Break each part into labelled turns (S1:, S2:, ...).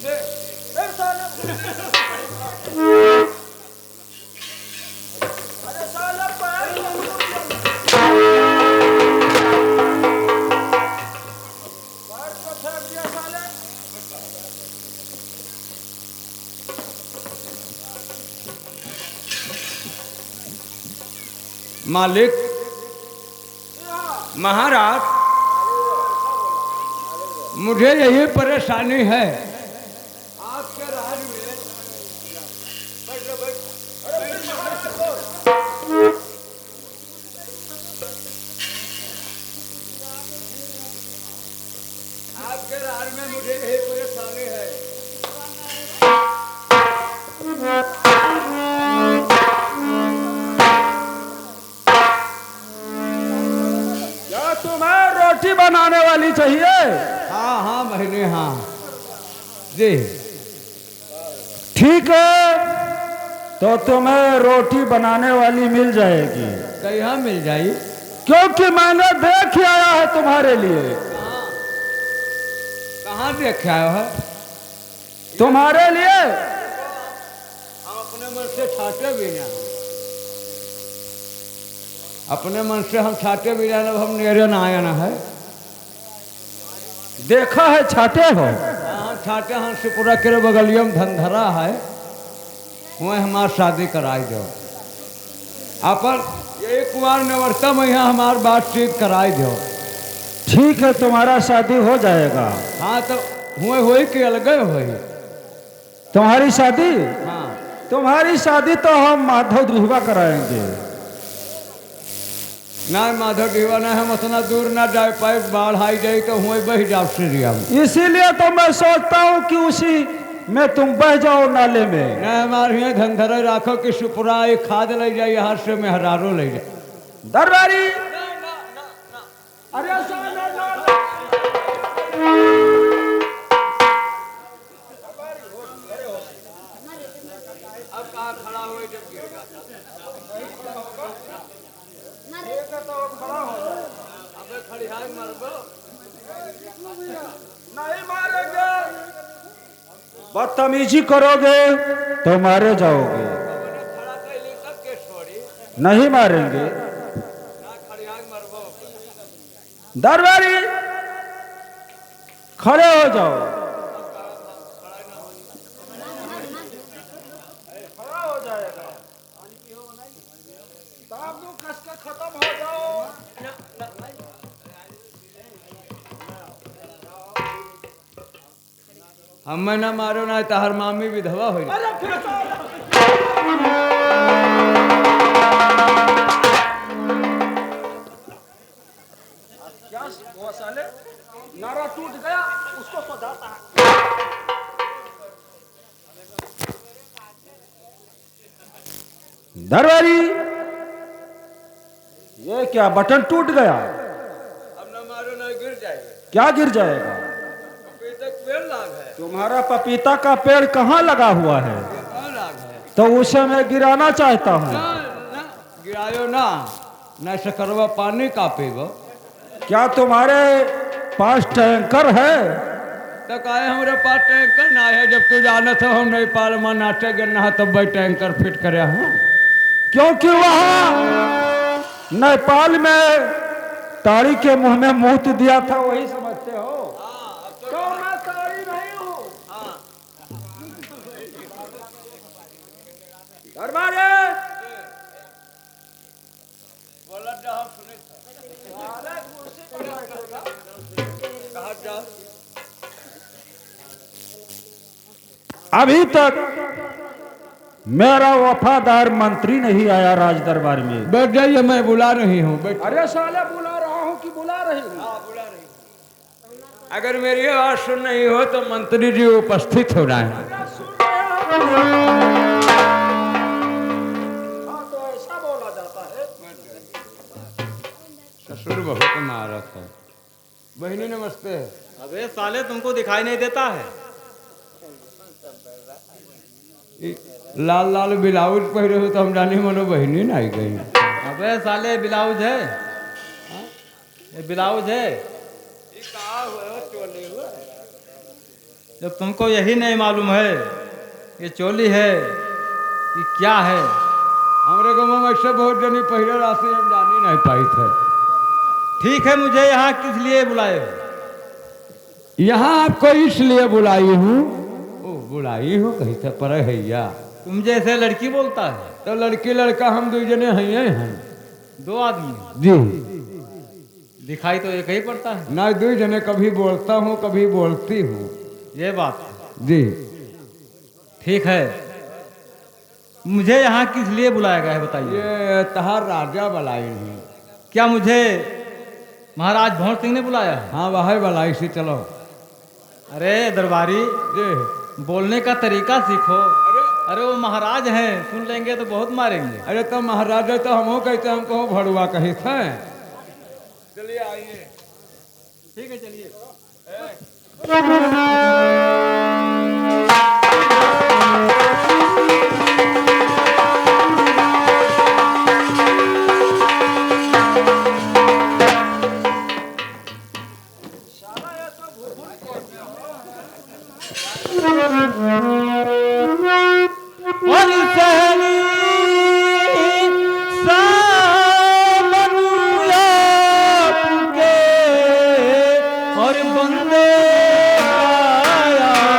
S1: अरे साला पैर को फेंक दिया साले।
S2: मालिक महाराज, मुझे यही परेशानी है। आपके राज में आपके राज में मुझे यही परेशानी है।
S1: क्या तुम्हें रोटी बनाने वाली चाहिए?
S2: हाँ हाँ महीने, हाँ जी।
S1: ठीक है, तो तुम्हें रोटी बनाने वाली मिल जाएगी।
S2: कहाँ मिल जाई?
S1: क्योंकि मैंने देख ही आया है तुम्हारे लिए।
S2: कहाँ देख आयो है?
S1: तुम्हारे लिए।
S2: हम अपने मन से छाटे भी ना, अपने मन से हम छाटे भी ना, हम नेरे ना आया ना है।
S1: देखा है छाटे हो।
S2: हाँ छाटे, हम सिपुरा के बगलिया में धंधरा है, वह हमार शादी कराई दो। अपन ये कुमार नवर्ता में यहाँ हमार बातचीत कराई दो।
S1: ठीक है, तुम्हारा शादी हो जाएगा।
S2: हाँ तो हुए हुई कि अलगे हुई?
S1: तुम्हारी शादी?
S2: हाँ
S1: तुम्हारी शादी तो हम माधव ध्रुवा कराएंगे।
S2: ना माधव दीवा ना, हम उतना दूर ना जा पाए, बाढ़ आई जाए तो हुए बह जाओ सीरिया में।
S1: इसीलिए तो मैं सोचता हूँ कि उसी में तुम बह जाओ नाले में।
S2: ना हमारे यहाँ धंधरा राखो कि सुपुरा एक खाद ले जाए, यहाँ से मेहरारो ले जाए।
S1: दरबारी अरे
S2: अब कहाँ खड़ा हुए जब गिर जाता? अबे खड़िहार मरबो
S1: नहीं मारेंगे। बदतमीजी करोगे तो मारे जाओगे।
S2: खड़ा कैली तब के छोड़ी
S1: नहीं मारेंगे।
S2: ना खड़िहार मरबो।
S1: दरबारी खड़े हो जाओ। खड़ा हो जाएगा। दाबू कस के खत्म हो जाओ।
S2: हमें ना मारो ना तहर मामी विधवा हो जाए।
S1: अरे फिर क्या हुआ साले? नारा टूट गया, उसको सजाता है। दरबारी ये क्या बटन टूट गया?
S2: अब ना मारो ना गिर जाएगा।
S1: क्या गिर जाएगा?
S2: अभी तक पेड़ लाग है।
S1: तुम्हारा पपीता का पेड़ कहाँ लगा हुआ है?
S2: कहाँ लाग है?
S1: तो उसे मैं गिराना चाहता हूँ।
S2: ना ना गिरायो ना, ना शकरवा पानी का पीगो।
S1: क्या तुम्हारे पास टैंकर है?
S2: तो काहे हमारे पास टैंकर ना है? जब तू जानत हो हम नेपाल में नाचे गिरना तब भाई टैंकर फिट करे हम।
S1: क्योंकि वहां नेपाल में ताड़ी के मुंह में मूत दिया था, वही समझते हो? तो मैं ताड़ी नहीं हूँ। दरबारे अभी तक मेरा वफादार मंत्री नहीं आया राज दरबार में।
S2: बैठ जाइए, मैं बुला रही हूँ। बैठ।
S1: अरे साले बुला रहा हूँ कि बुला रही हूँ?
S2: बुला रही हूँ। अगर मेरी आवाज सुन नहीं हो तो मंत्री जी उपस्थित हो रहे हैं।
S1: हाँ तो ऐसा बोला जाता है।
S2: ससुर बहुत मारत है। बहनी नमस्ते।
S3: अबे साले तुमको दिखाई नहीं देता है?
S2: लाल लाल ब्लाउज पहरे हो तो हम जाने मनो बहनी ना आई गई।
S3: अबे साले ब्लाउज है, ये ब्लाउज है। जब तुमको यही नहीं मालूम है कि चोली है कि क्या है।
S2: हमरे गाँव में ऐसे बहुत जनी पहले राशि हम जानी नहीं पाई थे।
S3: ठीक है, मुझे यहाँ किस लिए बुलाए हो?
S2: यहाँ आपको इसलिए बुलाई हूँ। ओ बुलाई हो कहीं से पर हैया।
S3: तुम जैसे लड़की बोलता है।
S2: तो लड़की लड़का हम दो जने हैं।
S3: दो आदमी
S2: जी
S3: दिखाई तो एक ही पड़ता है।
S2: ना दो जने, कभी बोलता हूँ कभी बोलती हूँ।
S3: ये बात है।
S2: जी
S3: ठीक है, मुझे यहाँ किस लिए बुलाया गया है बताइए।
S2: ये तहार राजा बलाई नहीं।
S3: क्या मुझे महाराज भंवर सिंह ने बुलाया है?
S2: हाँ वही बलाई से चलो।
S3: अरे दरबारी,
S2: जी
S3: बोलने का तरीका सीखो। अरे वो महाराज हैं, सुन लेंगे तो बहुत मारेंगे।
S2: अरे तो महाराजा तो हम कहते हम कहो भड़ुआ कही थे। चलिए आइए।
S3: ठीक है चलिए। और सहनी सामन आपके और बंदे याद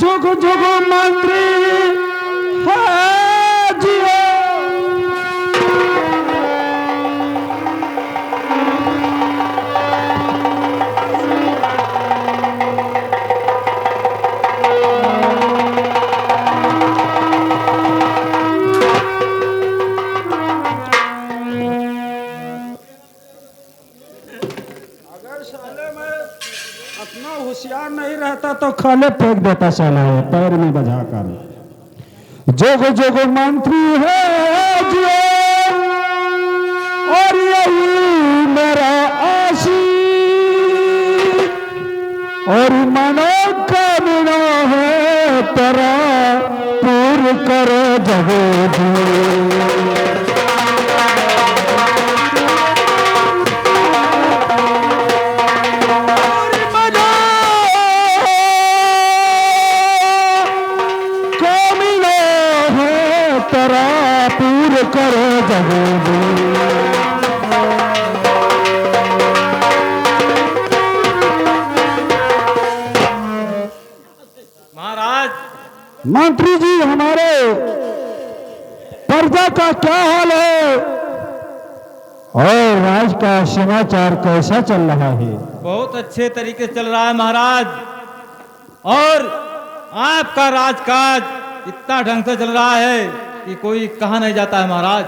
S1: जोग जोग मंत्री है जियो। अगर साले में अपना होशियार नहीं रहता तो खाले फेंक देता साला है पैर में बजा कर। जोग जोग मंत्री है जियो और यही मेरा आशी और मनोकामना है तेरा पूर्ण करो जगो जी। करो जगो
S3: महाराज।
S1: मंत्री जी, हमारे प्रजा का क्या हाल है और राज का समाचार कैसा चल रहा है?
S3: बहुत अच्छे तरीके से चल रहा है महाराज, और आपका राजकाज इतना ढंग से चल रहा है कि कोई कहा नहीं जाता है महाराज।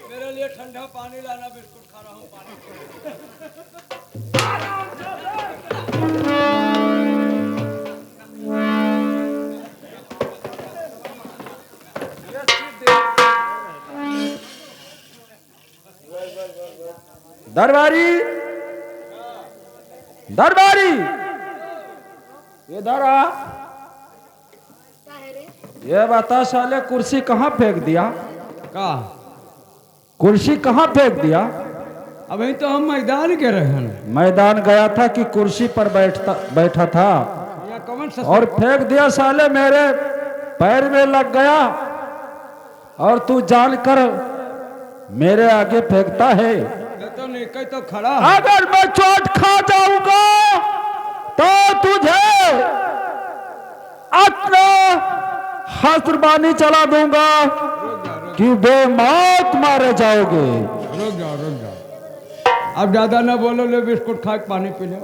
S2: मेरे लिए ठंडा पानी लाना, बिस्कुट खा रहा हूँ पानी।
S1: दरबारी दरबारी इधर आ। ये बता साले कुर्सी कहाँ फेंक दिया?
S2: का
S1: कुर्सी कहाँ फेंक दिया?
S2: अभी तो हम मैदान के रहे हैं।
S1: मैदान गया था कि कुर्सी पर बैठा था
S2: या कौन सा
S1: और फेंक दिया साले, मेरे पैर में लग गया और तू जानकर मेरे आगे फेंकता है।
S2: तो नहीं तो खड़ा है।
S1: अगर मैं चोट खा जाऊंगा तो तुझे अपना हस्त्रबानी चला दूंगा कि बेमौत मारे जाओगे।
S2: रुक जाओ। अब ज्यादा ना बोलो, ले बिस्कुट खा के पानी पी ले।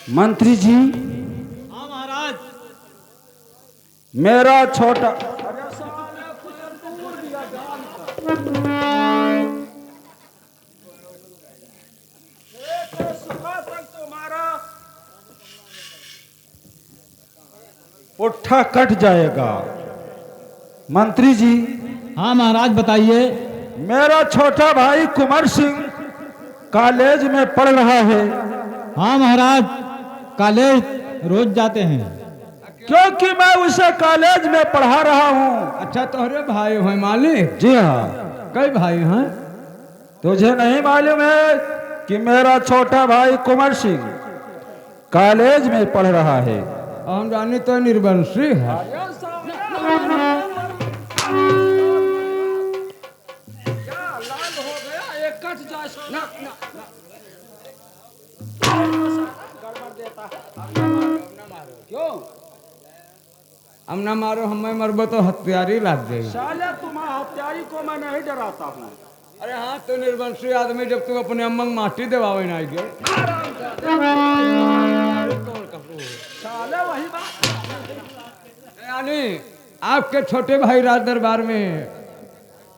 S1: मंत्री जी,
S3: हाँ महाराज।
S1: मेरा छोटा पुट्ठा कट जाएगा। मंत्री जी,
S3: हाँ महाराज बताइए।
S1: मेरा छोटा भाई कुंवर सिंह कॉलेज में पढ़ रहा है।
S3: हाँ महाराज, कॉलेज रोज जाते हैं।
S1: क्योंकि मैं उसे कॉलेज में पढ़ा रहा हूँ।
S2: अच्छा तोहरे भाई हो मालिक?
S1: जी हाँ।
S2: कई भाई हैं?
S1: तुझे नहीं मालूम है कि मेरा छोटा भाई कुंवर सिंह कॉलेज में पढ़ रहा है?
S2: हम जाने तो निर्वंशी है।
S1: क्यों?
S2: हम ना मारो, हमें मरबो तो हत्यारी लाग गई।
S1: साले तुम्हारा हत्यारी को मैं नहीं डराता हूँ।
S2: अरे हाँ, तो निर्वंशी आदमी जब तू अपने अम्मा माटी देवावे ना गए।
S1: साले वही बात।
S2: यानी आपके छोटे भाई राज दरबार में?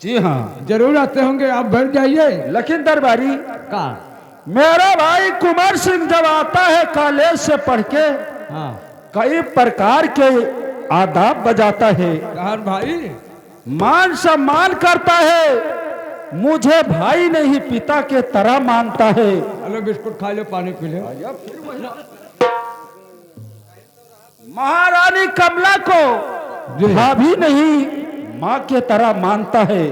S1: जी हाँ,
S2: जरूर आते होंगे, आप बैठ जाइए।
S1: लेकिन दरबारी
S2: का?
S1: मेरा भाई कुंवर सिंह जब आता है कॉलेज से पढ़ के,
S2: हाँ,
S1: कई प्रकार के आदाब बजाता है,
S2: कहाँ भाई?
S1: मान सम्मान करता है, मुझे भाई नहीं पिता के तरह मानता है।
S2: हेलो, बिस्कुट खा लो, पानी पी लो।
S1: महारानी कमला को
S2: जी।
S1: भाभी नहीं माँ के तरह मानता है।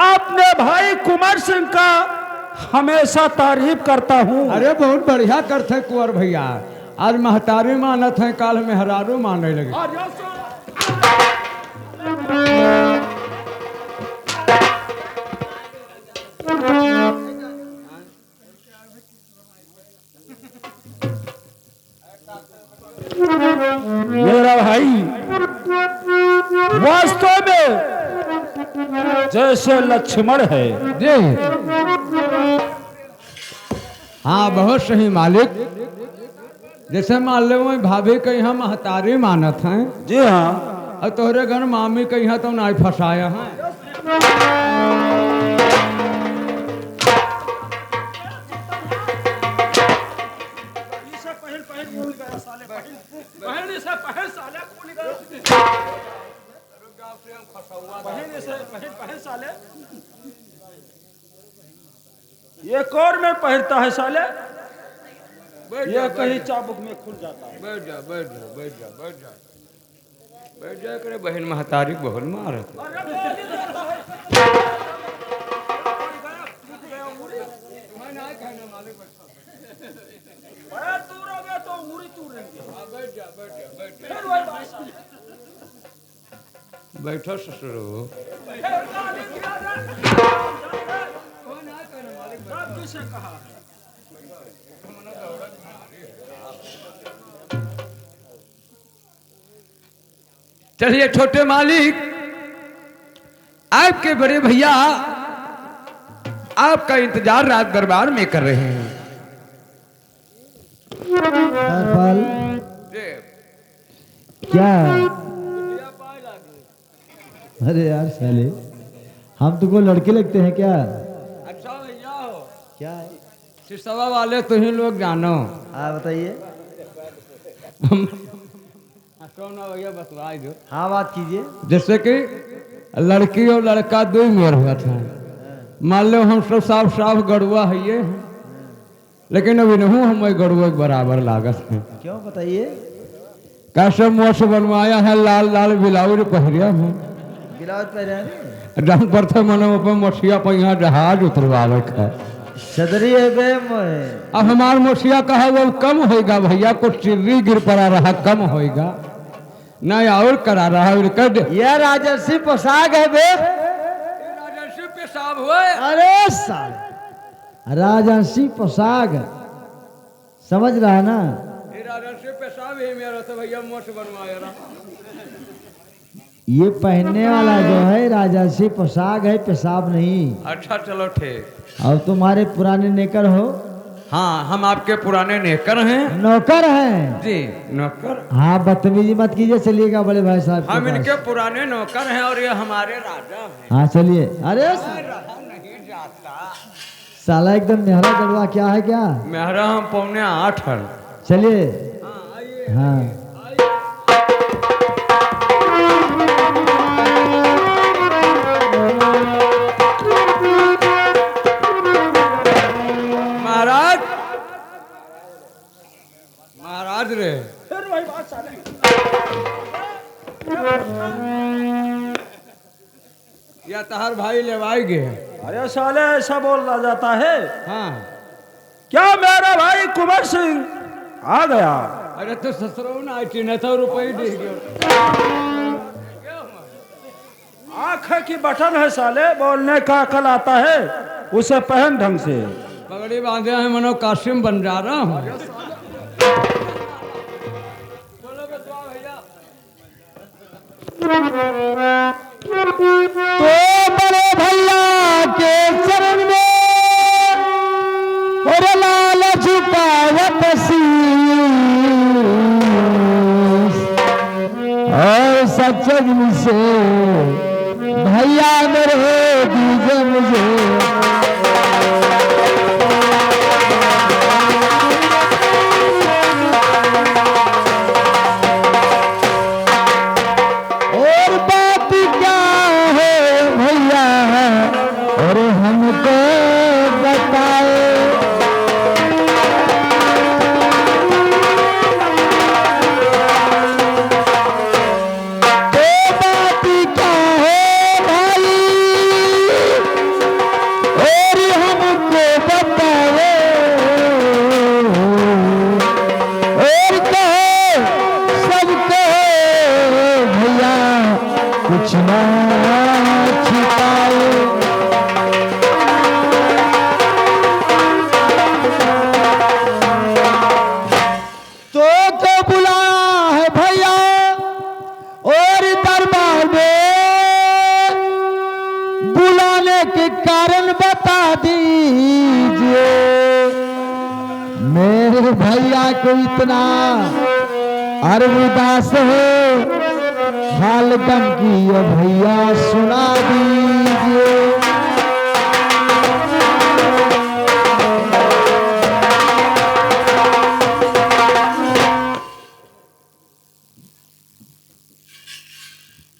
S1: अपने भाई कुंवर सिंह का हमेशा तारीफ करता हूँ।
S2: अरे बहुत बढ़िया करते कुंवर भैया। आज महतारी मानत है, काल में हरारू माने लगे।
S1: मेरा भाई वास्तव में जैसे लक्ष्मण है।
S2: जी हाँ, बहुत सही मालिक। जैसे मान लो मैं भाभी के यहाँ महतारी मानत हैं,
S1: जी हाँ,
S2: और तोहरे घर मामी के यहाँ तो नाई फंसाया है।
S1: ये कौर में पहनता है साले, ये कहीं चाबुक में खुल जाता है।
S2: बैठ जा, बैठ जा, बैठ जा, बैठ जा, बैठ जा। करे बहन महतारी बहुत मारत। बैठो ससुरो। चलिए छोटे मालिक, आपके बड़े भैया आपका इंतजार रात दरबार में कर रहे हैं।
S4: हरपाल, क्या? अरे यार साले, हम तुमको लड़के लगते हैं क्या?
S2: अच्छा भैया हो
S4: क्या है?
S2: सिसवा वाले तो ही लोग जानो।
S4: हाँ बताइए।
S2: कौन है भैया, बतवाई दो।
S4: हाँ बात कीजिए।
S2: जैसे कि लड़की और लड़का दो ही मेर हुआ था। मान लो हम सब साफ साफ गड़ुआ है ये, लेकिन अभी नहीं हम गड़ुआ के बराबर लागत है।
S4: क्यों बताइए?
S2: कैसे मुँह से बनवाया है, लाल लाल ब्लाउज पहरिया है,
S4: गिलावट पे रहे
S2: रंग पर थे मनो पर मछिया पर यहाँ जहाज उतरवावे है।
S4: सदरी है बे मोए।
S2: अब हमार मछिया कहा वो कम होएगा भैया, कुछ चिर्री गिर पड़ा रहा, कम होएगा नहीं और करा रहा है। कर
S4: यह राजर्षि पोशाक है बे।
S2: राजर्षि पेशाब हुए।
S4: अरे साले, राजर्षि पोशाक समझ रहा है ना?
S2: राजर्षि पेशाब ही मेरा तो भैया मुँह से बनवाया रहा।
S4: ये पहनने वाला जो है राजर्षि पोशाक है, पेशाब नहीं।
S2: अच्छा चलो ठीक।
S4: और तुम्हारे पुराने नेकर हो,
S2: हाँ, हम आपके पुराने नेकर हैं।
S4: नौकर हैं?
S2: जी, नौकर।
S4: हाँ, बदतमीजी मत कीजिए, चलिएगा बड़े भाई साहब के
S2: हम
S4: पास।
S2: इनके पुराने नौकर हैं और ये हमारे राजा हैं।
S4: हाँ चलिए। अरे
S2: रहा नहीं जाता।
S4: साला एकदम मेहरा गढ़वा क्या है क्या?
S2: मेहरा हम 7:45 है।
S4: चलिए। हाँ
S2: महाराज, महाराज रे,
S1: फिर वही बात साले।
S2: या तहार भाई लेवाई गए।
S1: अरे साले ऐसा बोला जाता है
S2: हाँ,
S1: क्या? मेरा भाई कुंवर सिंह आ गया।
S2: अरे तो ससुरो ना 300 रुपये दे गयो।
S1: आँख की बटन है साले, बोलने का अकल आता है, उसे पहन ढंग से।
S2: पगड़ी बांधे हैं, मनो कासिम बन जा रहा हूँ।
S4: तो बड़े भैया के चरण में और लाल झुकावत शीश, और सच्चन से भैया मेरे दीजिए मुझे। और बात क्या है भैया, और हमको बताए। तो बात क्या है भाई, और हमको बताए। और कहो सबको भैया कुछ ना छिपाए। तो बुलाया है भैया और दरबार में, बुलाने के कारण बता दीजिए। मेरे भैया को इतना अरविदास है, हाल दम की ये भैया सुना दीजिए।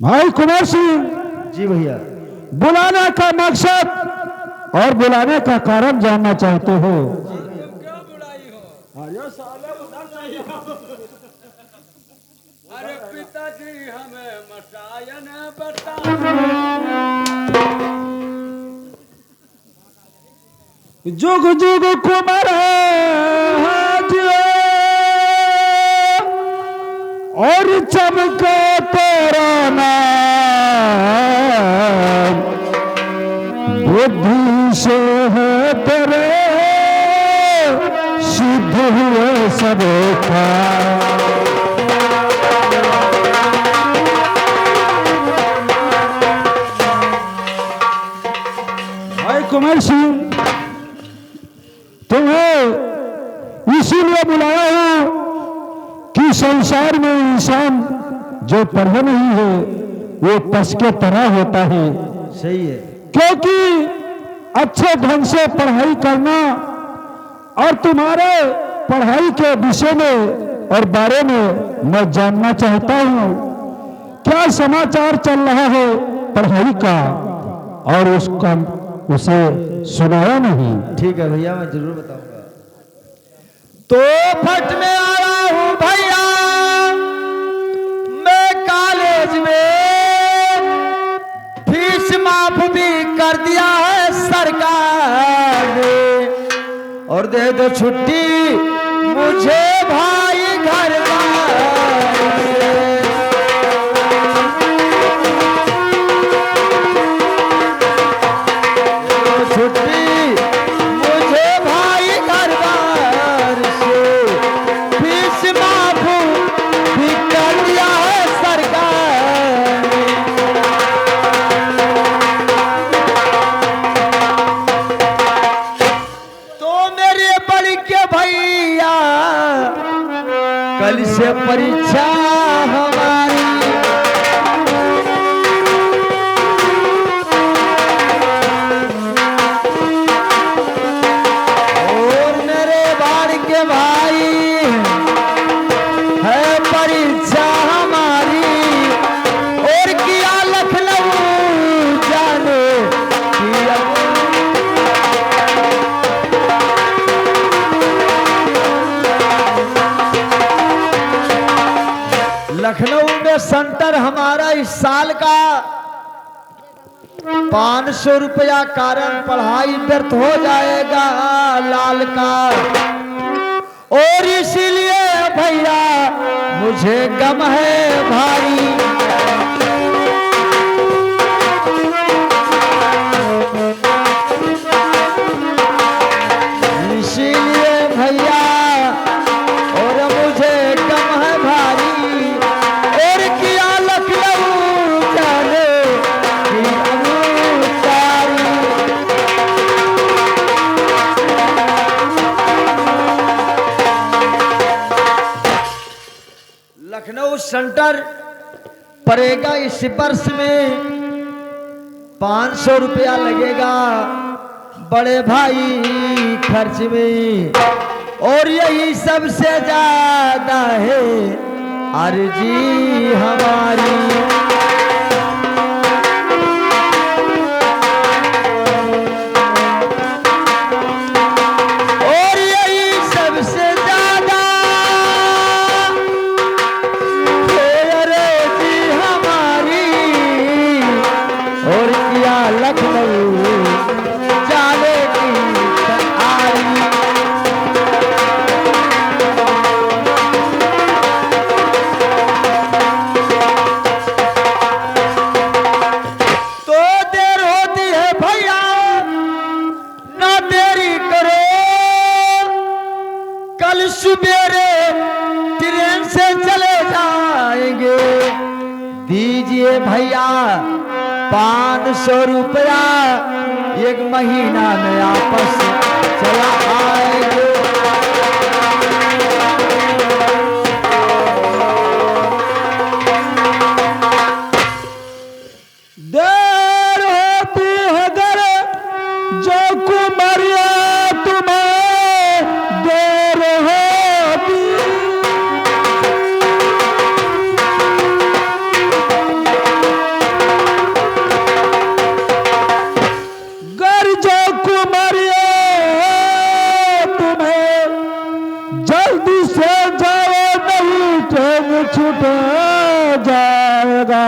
S1: भाई कुंवर सिंह,
S4: जी भैया।
S1: बुलाने का मकसद और बुलाने का कारण जानना चाहते हो?
S2: अरे पिताजी हमें मसायन बता।
S1: जुग जुग कुंवर जियो, और चमके तेरा नाम, बुद्धि से है तेरे सिद्ध हुए सब काम। भाई कुंवर सिंह, तुम्हें इसीलिए बुलाया हूं कि संसार में इंसान जो पढ़ा नहीं है वो पस के तरह होता है।
S4: सही है।
S1: क्योंकि अच्छे ढंग से पढ़ाई करना और तुम्हारे पढ़ाई के विषय में और बारे में मैं जानना चाहता हूं। क्या समाचार चल रहा है पढ़ाई का, और उसका उसे सुनाया नहीं।
S4: ठीक है भैया, मैं जरूर बताऊंगा। तो फट में आया हूँ भैया मैं कॉलेज में, फीस माफ भी कर दिया है सरकार ने, और दे दो छुट्टी मुझे भाई घर छुट्टी मुझे भाई घर से, फीस माफ भी कर दिया है सरकार ने। तो मेरे बड़ी भैया कल से परीक्षा हमारी। और मेरे बाड़ के भाई है परीक्षा हमारी। और किया लखनऊ जाने किया लखनऊ में सेंटर हमारा इस साल का 500 रुपया कारण पढ़ाई व्यर्थ हो जाएगा लाल का। और इसीलिए भैया मुझे गम है भारी। इसीलिए भैया और मुझे गम है भारी। और किया लखनऊ जाने की अबूतारी। लखनऊ सेंटर पड़ेगा इस वर्ष में 500 रुपया लगेगा बड़े भाई खर्च में। और यही सबसे ज्यादा है अर्जी हमारी। और यही सबसे ज्यादा अर्जी हमारी। और किया लखनऊ जाने की तैयारी। तो देर होती है भैया ना देरी करो। कल सुबेरे ट्रेन से चले जाएंगे। दीजिए भैया 500 रुपया 1 महीना में आपस चला आएंगे।
S1: देर होती है गर जो कुमारिया तुम्हें देर होती। गर जो कुमारिया तुम्हें जल्दी से जाओ नहीं ट्रेन छूट जाएगा।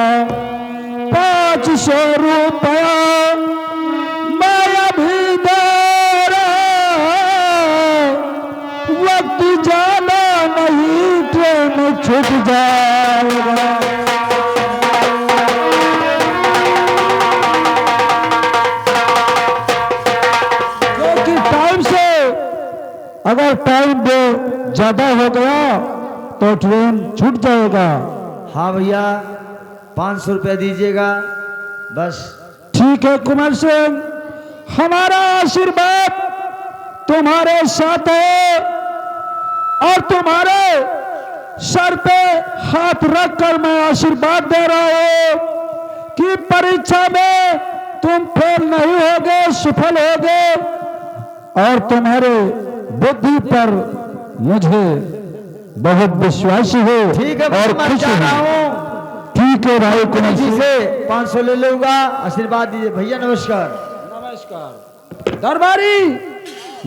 S1: 500 रुपया मैं अभी दे रहा। वक्त जाना नहीं ट्रेन छूट जाएगा। क्योंकि टाइम से अगर टाइम दे ज्यादा हो गया तो ट्रेन छूट जाएगा।
S4: हाँ भैया 500 रुपया दीजिएगा बस।
S1: ठीक है कुमार सिंह, हमारा आशीर्वाद तुम्हारे साथ है। और तुम्हारे सर पे हाथ रखकर मैं आशीर्वाद दे रहा हूं कि परीक्षा में तुम फेल नहीं होगे, सफल होगे। और तुम्हारे बुद्धि पर मुझे बहुत विश्वास है।
S4: ठीक है
S1: और
S4: मैं
S1: खुश
S4: जा रहा
S1: हूं।
S4: हूँ।
S1: ठीक है भाई कुमार
S4: जी
S1: सिंह।
S4: से 500 ले लूंगा। आशीर्वाद दीजिए भैया। नमस्कार।
S1: नमस्कार। दरबारी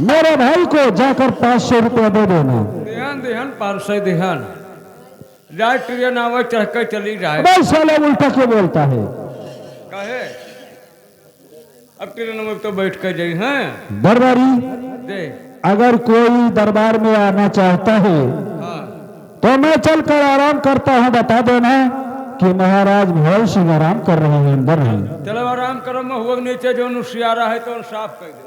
S1: मेरे भाई को जाकर 500 रुपया दे देना।
S2: ध्यान ध्यान 500 ध्यान। जाए ट्रेन आवे चढ़ कर चली जाए।
S1: बस साला उल्टा क्यों बोलता है।
S2: कहे अब ट्रेन में तो बैठ कर जाई हैं।
S1: दरबारी
S2: दे
S1: अगर कोई दरबार में आना चाहता है
S2: हाँ।
S1: तो मैं चलकर आराम करता हूँ। बता देना कि महाराज भोल सिंह आराम कर रहे हैं, अंदर हैं।
S2: चलो आराम करो। महुआ के नीचे जो नुसियारा है तो साफ कर दे।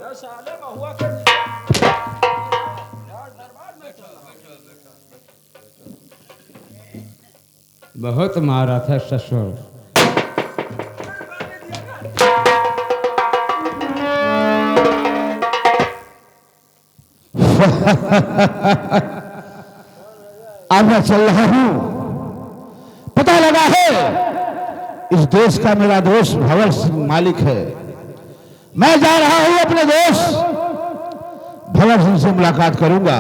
S2: बहुत मारा था ससुर।
S1: अब मैं चल रहा हूं। पता लगा है इस देश का मेरा दोस्त भंवर सिंह मालिक है। मैं जा रहा हूं अपने दोस्त भंवर सिंह से मुलाकात करूंगा।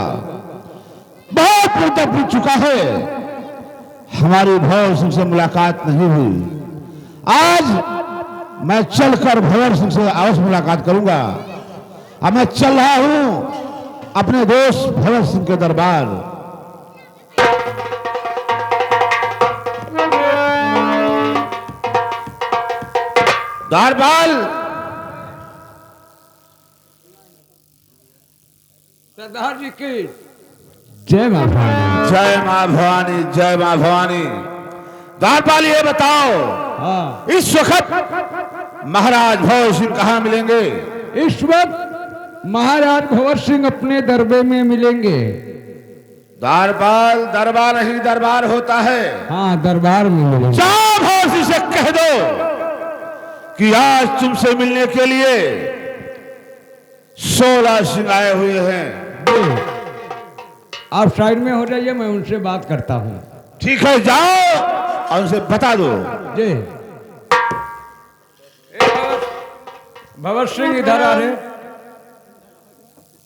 S1: बहुत मुद्दा बीत चुका है, हमारी भंवर सिंह से मुलाकात नहीं हुई। आज मैं चलकर भंवर सिंह से अवश्य मुलाकात करूंगा। अब मैं चल रहा हूं अपने दोस्त भंवर सिंह के दरबार। द्वारपाल,
S2: सरदार जी की
S1: जय मां भवानी।
S5: जय मां भवानी, जय मां भवानी। द्वारपाल ये बताओ,
S2: हाँ
S5: इस वक्त महाराज भंवर सिंह कहाँ मिलेंगे?
S2: इस वक्त महाराज भंवर सिंह अपने दरबार में मिलेंगे।
S5: द्वारपाल, दरबार नहीं दरबार होता है।
S2: हाँ दरबार में मिलेंगे।
S5: जाओ भंवर सिंह से कह दो कि आज तुमसे मिलने के लिए 16 सिंह आए हुए हैं।
S2: आप साइड में हो जाइए, मैं उनसे बात करता हूँ।
S5: ठीक है, जाओ और उनसे बता दो।
S2: जी भंवर सिंह इधर आ रहे।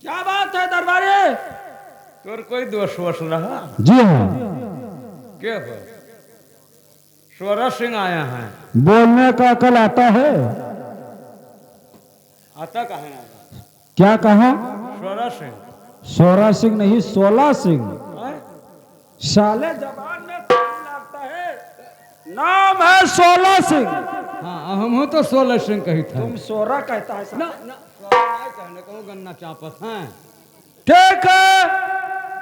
S3: क्या बात है दरबारी?
S2: तोर कोई दोष वोष रहा?
S1: जी हाँ,
S2: क्या स्वरा सिंह आया है।
S1: बोलने का अकल आता है?
S2: आता कहाँ है?
S1: क्या कहा?
S2: स्वरा सिंह।
S1: 16 सिंह नहीं, 16 सिंह।
S3: साले जबान में लगता है, नाम है 16 सिंह।
S2: हाँ हम हो तो 16 सिंह कही था।
S3: तुम 16 कहता है साला।
S2: ना कहने कहूँ गन्ना चापत हैं।
S3: ठीक है,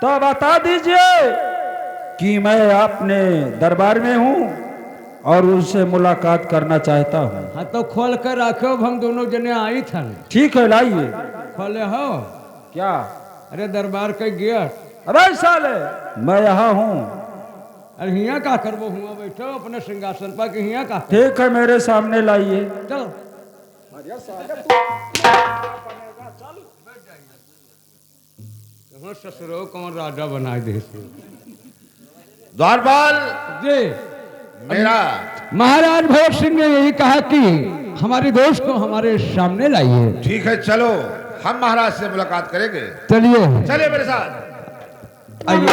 S3: तो बता दीजिए कि मैं अपने दरबार में हूँ और उनसे मुलाकात करना चाहता हूँ।
S2: हाँ तो खोल कर रखो, हम दोनों जने आई था।
S3: ठीक है, लाइए।
S2: खोले हो
S3: क्या?
S2: अरे दरबार के गेट।
S3: अरे साले, मैं यहाँ हूँ।
S2: अरे हिया का करबो, हुआ बैठो अपने सिंहासन पर कि हिया का।
S3: ठीक है, मेरे सामने लाइए।
S2: चलो ससुरो कौन राजा बना दे।
S5: द्वारपाल,
S2: जी
S5: मेरा
S2: महाराज भंवर सिंह ने यही कहा कि हमारे दोस्त को हमारे सामने लाइए।
S5: ठीक है, चलो हम महाराज से मुलाकात करेंगे।
S2: चलिए
S5: चलिए मेरे साथ।
S2: आइए।